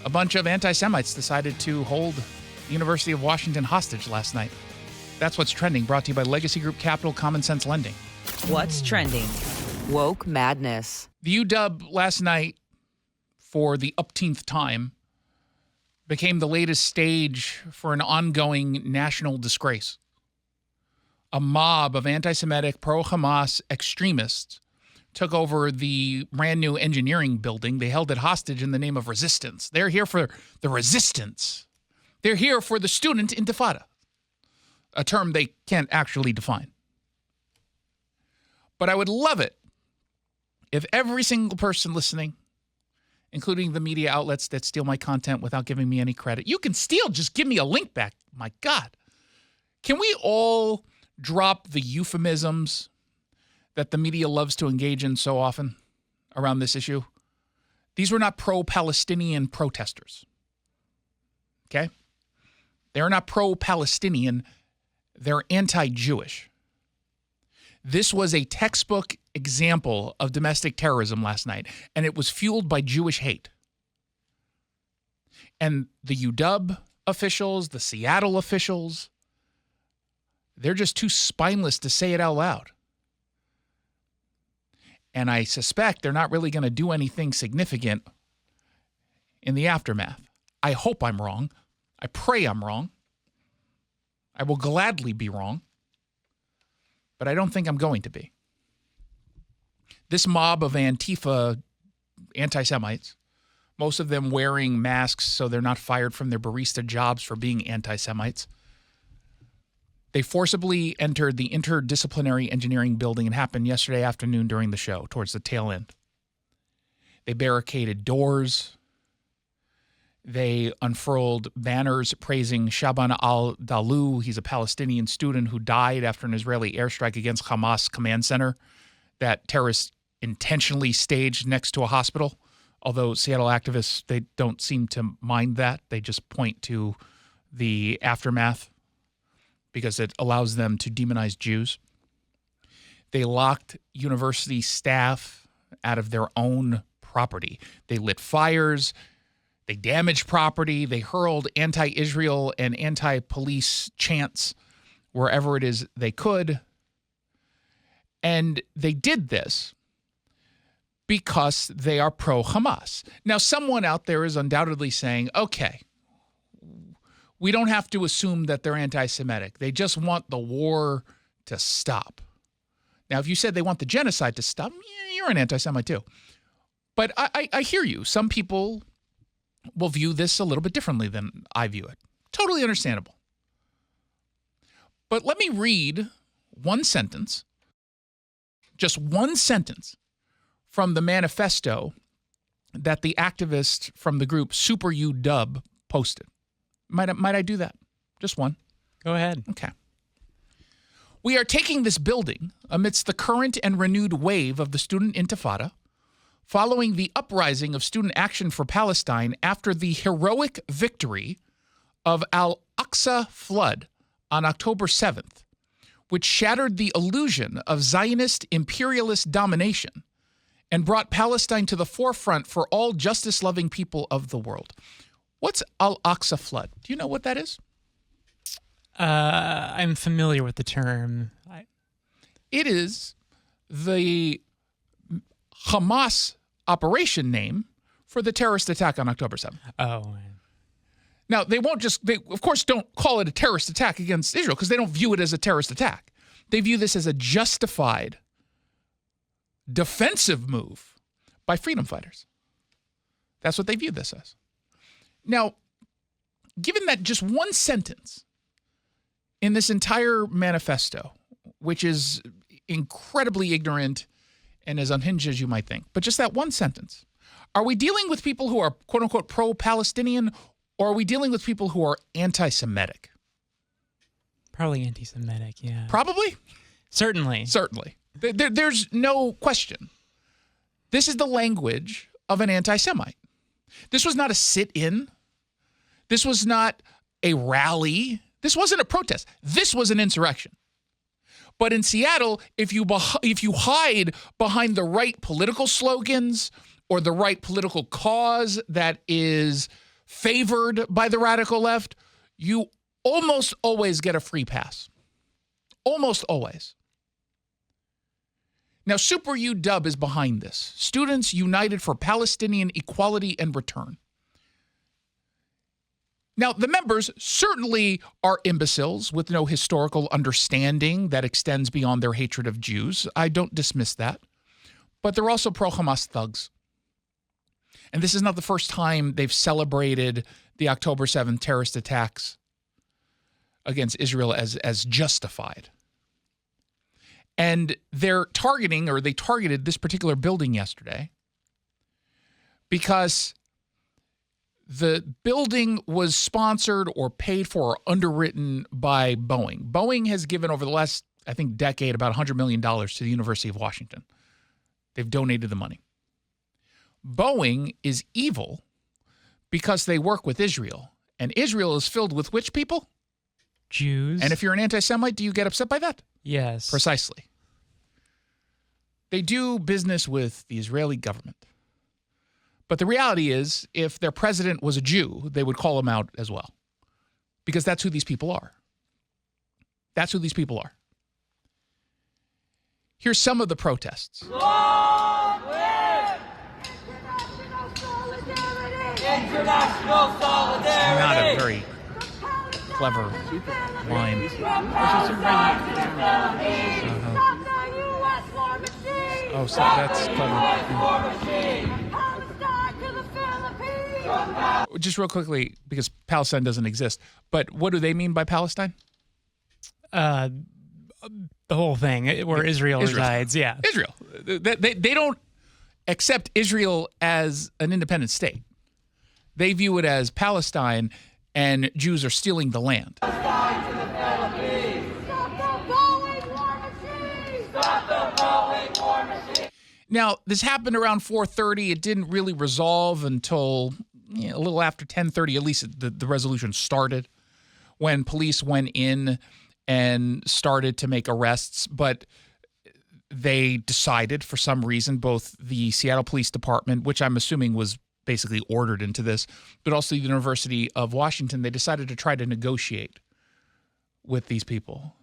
A bunch of anti-Semites decided to hold the University of Washington hostage last night. That's what's trending, brought to you by Legacy Group Capital Common Sense Lending. What's trending? Woke madness. The UW last night, for the upteenth time, became the latest stage for an ongoing national disgrace. A mob of anti-Semitic, pro-Hamas extremists took over the brand new engineering building. They held it hostage in the name of resistance. They're here for the resistance. They're here for the student intifada, a term they can't actually define. But I would love it if every single person listening, including the media outlets that steal my content without giving me any credit, you can steal, just give me a link back. My God. Can we all drop the euphemisms that the media loves to engage in so often around this issue? These were not pro-Palestinian protesters. Okay? They're not pro-Palestinian. They're anti-Jewish. This was a textbook example of domestic terrorism last night, and it was fueled by Jewish hate. And the UW officials, the Seattle officials, they're just too spineless to say it out loud. And I suspect they're not really going to do anything significant in the aftermath. I hope I'm wrong. I pray I'm wrong. I will gladly be wrong. But I don't think I'm going to be. This mob of Antifa anti-Semites, most of them wearing masks so they're not fired from their barista jobs for being anti-Semites, they forcibly entered the interdisciplinary engineering building. It happened yesterday afternoon during the show, towards the tail end. They barricaded doors. They unfurled banners praising Shaban al-Dalu. He's a Palestinian student who died after an Israeli airstrike against Hamas command center that terrorists intentionally staged next to a hospital. Although Seattle activists, they don't seem to mind that. They just point to the aftermath because it allows them to demonize Jews. They locked university staff out of their own property. They lit fires. They damaged property. They hurled anti-Israel and anti-police chants wherever it is they could. And they did this because they are pro-Hamas. Now, someone out there is undoubtedly saying, okay, we don't have to assume that they're anti-Semitic. They just want the war to stop. Now, if you said they want the genocide to stop, you're an anti-Semite too. But I hear you. Some people will view this a little bit differently than I view it. Totally understandable. But let me read one sentence, just one sentence from the manifesto that the activist from the group Super UW posted. Might I do that? Just one. Go ahead. Okay. We are taking this building amidst the current and renewed wave of the student intifada, following the uprising of Student Action for Palestine after the heroic victory of Al-Aqsa flood on October 7th, which shattered the illusion of Zionist imperialist domination and brought Palestine to the forefront for all justice-loving people of the world. What's Al-Aqsa flood? Do you know what that is? I'm familiar with the term. It is the Hamas operation name for the terrorist attack on October 7th. Oh. Now, they of course don't call it a terrorist attack against Israel because they don't view it as a terrorist attack. They view this as a justified defensive move by freedom fighters. That's what they view this as. Now, given that just one sentence in this entire manifesto, which is incredibly ignorant and as unhinged as you might think, but just that one sentence, are we dealing with people who are quote-unquote pro-Palestinian, or are we dealing with people who are anti-Semitic? Probably anti-Semitic, yeah. Probably? Certainly. Certainly. There's no question. This is the language of an anti-Semite. This was not a sit-in. This was not a rally. This wasn't a protest. This was an insurrection. But in Seattle, if you hide behind the right political slogans or the right political cause that is favored by the radical left, you almost always get a free pass. Almost always. Now, Super UW is behind this. Students United for Palestinian Equality and Return. Now, the members certainly are imbeciles with no historical understanding that extends beyond their hatred of Jews. I don't dismiss that. But they're also pro-Hamas thugs. And this is not the first time they've celebrated the October 7th terrorist attacks against Israel as justified. And they targeted this particular building yesterday because the building was sponsored or paid for or underwritten by Boeing. Boeing has given over the last, I think, decade about $100 million to the University of Washington. They've donated the money. Boeing is evil because they work with Israel. And Israel is filled with which people? Jews. And if you're an anti-Semite, do you get upset by that? Yes. Precisely. They do business with the Israeli government. But the reality is, if their president was a Jew, they would call him out as well. Because that's who these people are. That's who these people are. Here's some of the protests. Long live international solidarity! Not a very clever line. Oh, so that's clever. Just real quickly, because Palestine doesn't exist, but what do they mean by Palestine? The whole thing where Israel resides. Yeah. Israel. They don't accept Israel as an independent state. They view it as Palestine, and Jews are stealing the land. Stop the Boeing war machine! Stop the Boeing war machine! Now, this happened around 4:30. It didn't really resolve until a little after 10:30. At least the resolution started when police went in and started to make arrests. But they decided, for some reason, both the Seattle Police Department, which I'm assuming was basically ordered into this, but also the University of Washington, they decided to try to negotiate with these people.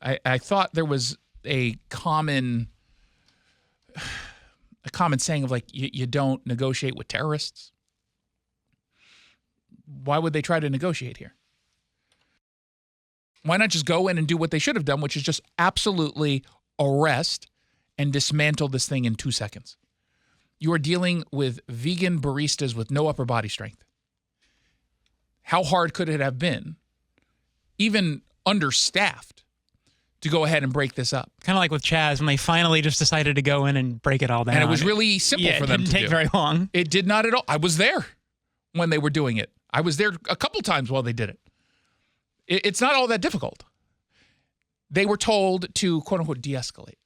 I thought there was a common saying of like, you don't negotiate with terrorists. Why would they try to negotiate here? Why not just go in and do what they should have done, which is just absolutely arrest and dismantle this thing in 2 seconds? You are dealing with vegan baristas with no upper body strength. How hard could it have been, even understaffed, to go ahead and break this up? Kind of like with Chaz when they finally just decided to go in and break it all down. And it was really simple for them to do. It didn't take very long. It did not at all. I was there when they were doing it. I was there a couple times while they did it. It's not all that difficult. They were told to, quote unquote, de-escalate.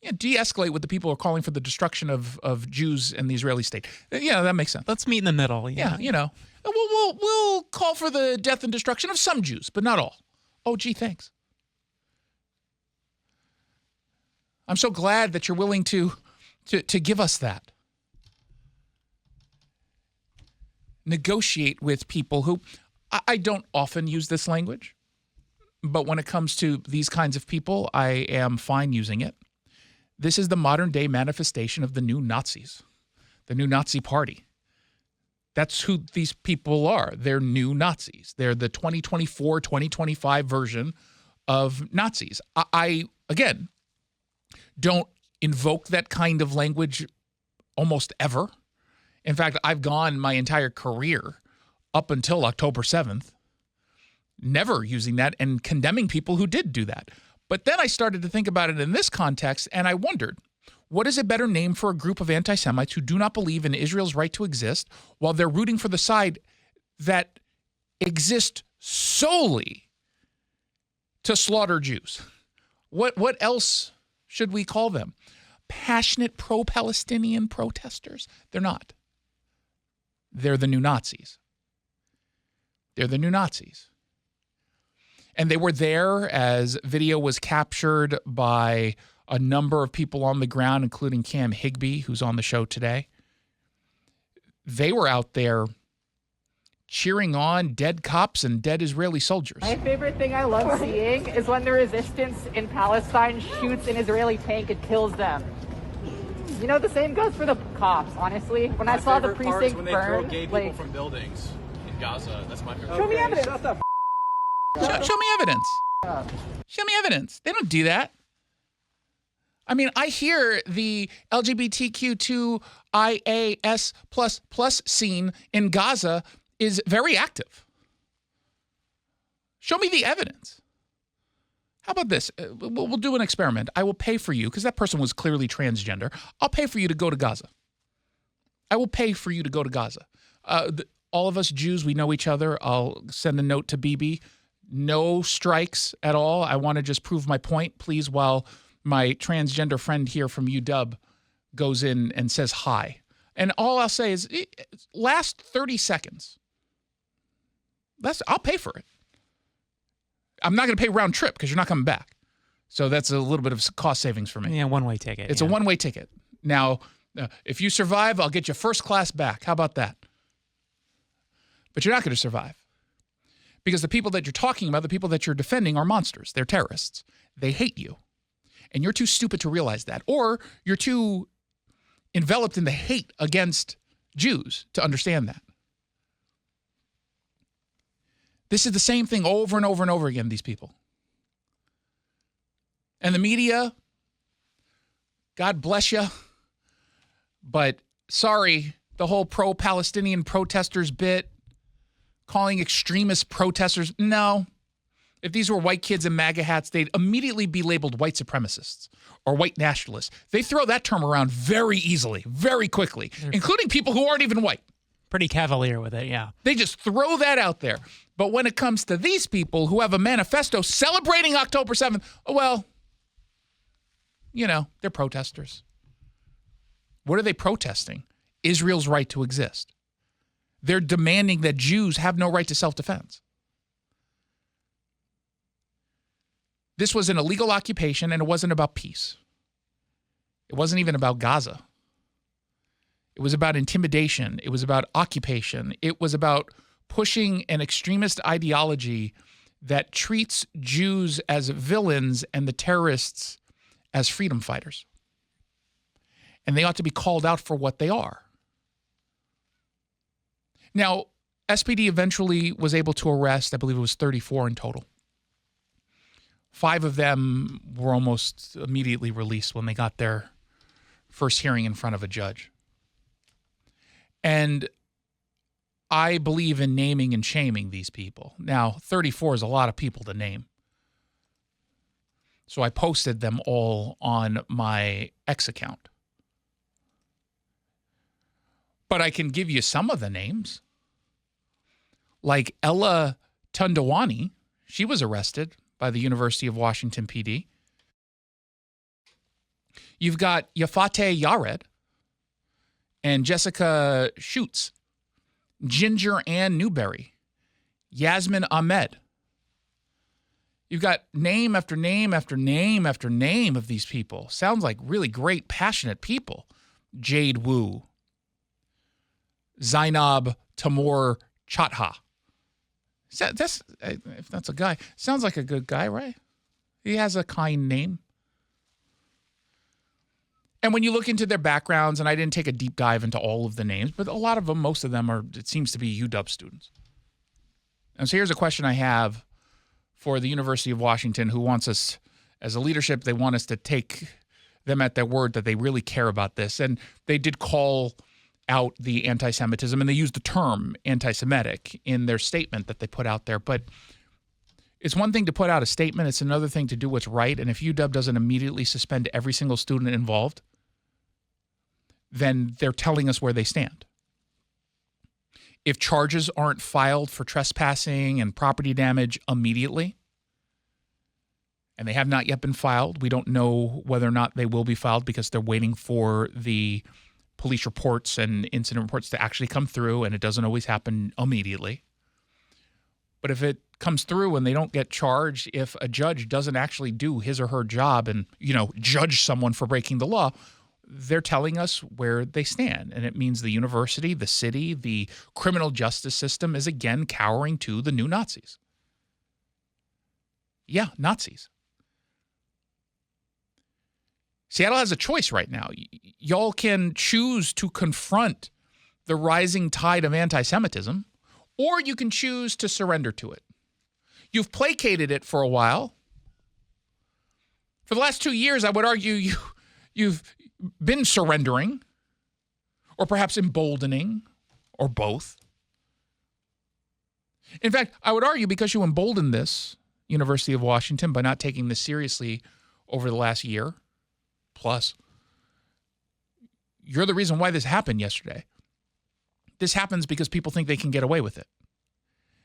Yeah, de-escalate with the people who are calling for the destruction of Jews and the Israeli state. Yeah, that makes sense. Let's meet in the middle. Yeah, we'll call for the death and destruction of some Jews, but not all. Oh, gee, thanks. I'm so glad that you're willing to give us that. Negotiate with people who, I don't often use this language, but when it comes to these kinds of people, I am fine using it. This is the modern day manifestation of the new Nazis, the new Nazi party. That's who these people are. They're new Nazis. They're the 2024, 2025 version of Nazis. I again, don't invoke that kind of language almost ever. In fact, I've gone my entire career up until October 7th, never using that and condemning people who did do that. But then I started to think about it in this context, and I wondered, what is a better name for a group of anti-Semites who do not believe in Israel's right to exist while they're rooting for the side that exists solely to slaughter Jews? What else should we call them? Passionate pro-Palestinian protesters? They're not. They're the new Nazis. They're the new Nazis. And they were there as video was captured by a number of people on the ground, including Cam Higbee, who's on the show today. They were out there cheering on dead cops and dead Israeli soldiers. My favorite thing I love seeing is when the resistance in Palestine shoots an Israeli tank and kills them. You know, the same goes for the cops, honestly. When I saw the precinct when they burn, throw gay people from buildings in Gaza. That's my favorite. Show me evidence. Shut the Show me evidence. Show me evidence. They don't do that. I mean, I hear the LGBTQ2IAS++ scene in Gaza is very active. Show me the evidence. How about this? We'll do an experiment. I will pay for you, because that person was clearly transgender. I'll pay for you to go to Gaza. I will pay for you to go to Gaza. All of us Jews, we know each other. I'll send a note to Bibi. No strikes at all. I want to just prove my point, please, while my transgender friend here from UW goes in and says hi. And all I'll say is, last 30 seconds. I'll pay for it. I'm not going to pay round trip because you're not coming back. So that's a little bit of cost savings for me. Yeah, one-way ticket. It's a one-way ticket. Now, if you survive, I'll get you first class back. How about that? But you're not going to survive. Because the people that you're talking about, the people that you're defending are monsters. They're terrorists. They hate you. And you're too stupid to realize that. Or you're too enveloped in the hate against Jews to understand that. This is the same thing over and over and over again, these people. And the media, God bless you, but sorry, the whole pro-Palestinian protesters bit, calling extremist protesters, no. If these were white kids in MAGA hats, they'd immediately be labeled white supremacists or white nationalists. They throw that term around very easily, very quickly, including people who aren't even white. Pretty cavalier with it, yeah. They just throw that out there. But when it comes to these people who have a manifesto celebrating October 7th, well, you know, they're protesters. What are they protesting? Israel's right to exist. They're demanding that Jews have no right to self-defense. This was an illegal occupation, and it wasn't about peace. It wasn't even about Gaza. It was about intimidation. It was about occupation. It was about pushing an extremist ideology that treats Jews as villains and the terrorists as freedom fighters. And they ought to be called out for what they are. Now, SPD eventually was able to arrest, I believe it was 34 in total. 5 of them were almost immediately released when they got their first hearing in front of a judge. And I believe in naming and shaming these people. Now, 34 is a lot of people to name. So I posted them all on my X account. But I can give you some of the names. Like Ella Tundawani, she was arrested by the University of Washington PD. You've got Yafate Yared and Jessica Schutz, Ginger Ann Newberry, Yasmin Ahmed. You've got name after name after name after name of these people. Sounds like really great, passionate people. Jade Wu, Zainab Tamor Chatha. If that's a guy, sounds like a good guy, right? He has a kind name. And when you look into their backgrounds, and I didn't take a deep dive into all of the names, but a lot of them, most of them are, it seems to be UW students. And so here's a question I have for the University of Washington, who wants us, as a leadership, they want us to take them at their word that they really care about this. And they did call out the anti-Semitism, and they used the term anti-Semitic in their statement that they put out there. But it's one thing to put out a statement. It's another thing to do what's right. And if UW doesn't immediately suspend every single student involved, then they're telling us where they stand. If charges aren't filed for trespassing and property damage immediately, and they have not yet been filed, we don't know whether or not they will be filed because they're waiting for the police reports and incident reports to actually come through, and it doesn't always happen immediately. But if it comes through and they don't get charged, if a judge doesn't actually do his or her job and, judge someone for breaking the law, they're telling us where they stand. And it means the university, the city, the criminal justice system is again cowering to the new Nazis. Yeah, Nazis. Seattle has a choice right now. Y'all can choose to confront the rising tide of anti-Semitism, or you can choose to surrender to it. You've placated it for a while. For the last 2 years, I would argue you've been surrendering, or perhaps emboldening, or both. In fact, I would argue because you emboldened this, University of Washington, by not taking this seriously over the last year, plus, you're the reason why this happened yesterday. This happens because people think they can get away with it.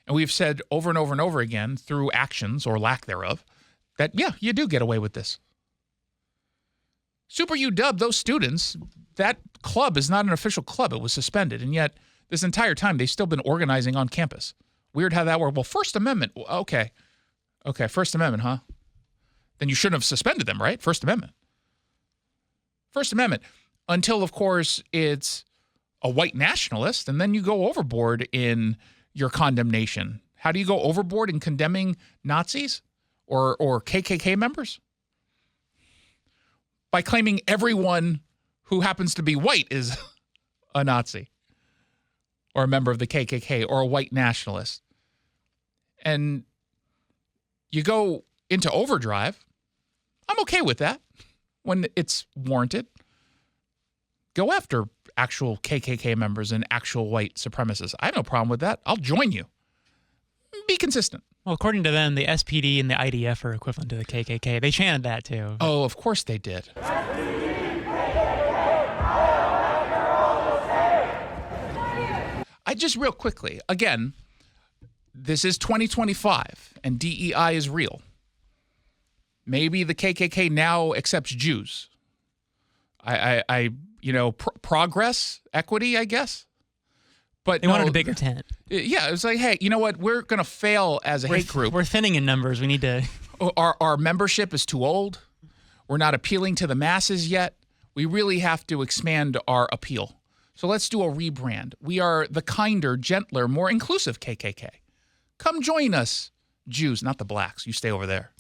And we've said over and over and over again, through actions or lack thereof, that, yeah, you do get away with this. Super UW, those students, that club is not an official club. It was suspended. And yet, this entire time, they've still been organizing on campus. Weird how that worked. Well, First Amendment. Okay, First Amendment, huh? Then you shouldn't have suspended them, right? First Amendment. First Amendment. Until, of course, it's a white nationalist, and then you go overboard in your condemnation. How do you go overboard in condemning Nazis or KKK members? By claiming everyone who happens to be white is a Nazi or a member of the KKK or a white nationalist. And you go into overdrive. I'm okay with that when it's warranted. Go after actual KKK members and actual white supremacists. I have no problem with that. I'll join you. Be consistent. Well, according to them, the SPD and the IDF are equivalent to the KKK. They chanted that too. Oh, of course they did. I just real quickly, again, this is 2025 and DEI is real. Maybe the KKK now accepts Jews. Progress, equity, I guess. But they wanted a bigger tent. Yeah, it was like, hey, you know what? We're going to fail as a hate group. We're thinning in numbers. We need to... Our membership is too old. We're not appealing to the masses yet. We really have to expand our appeal. So let's do a rebrand. We are the kinder, gentler, more inclusive KKK. Come join us, Jews. Not the blacks. You stay over there.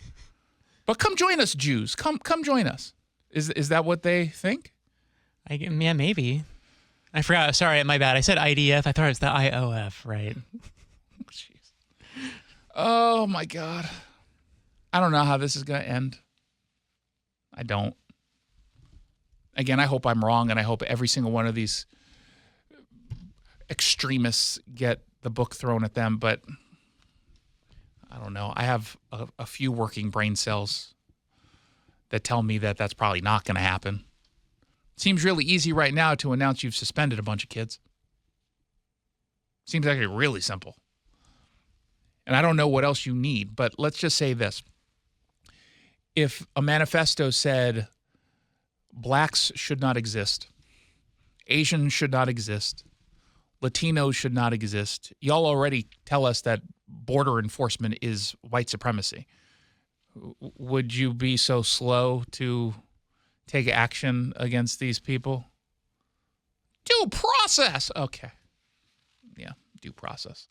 But come join us, Jews. Come join us. Is that what they think? Yeah, maybe. I forgot. Sorry, my bad. I said IDF. I thought it was the IOF, right? Jeez. Oh, my God. I don't know how this is going to end. I don't. Again, I hope I'm wrong, and I hope every single one of these extremists get the book thrown at them, but I don't know. I have a few working brain cells that tell me that that's probably not going to happen. Seems really easy right now to announce you've suspended a bunch of kids. Seems actually really simple. And I don't know what else you need, but let's just say this. If a manifesto said blacks should not exist, Asians should not exist, Latinos should not exist, y'all already tell us that border enforcement is white supremacy. Would you be so slow to take action against these people? Due process. Okay. Yeah, due process.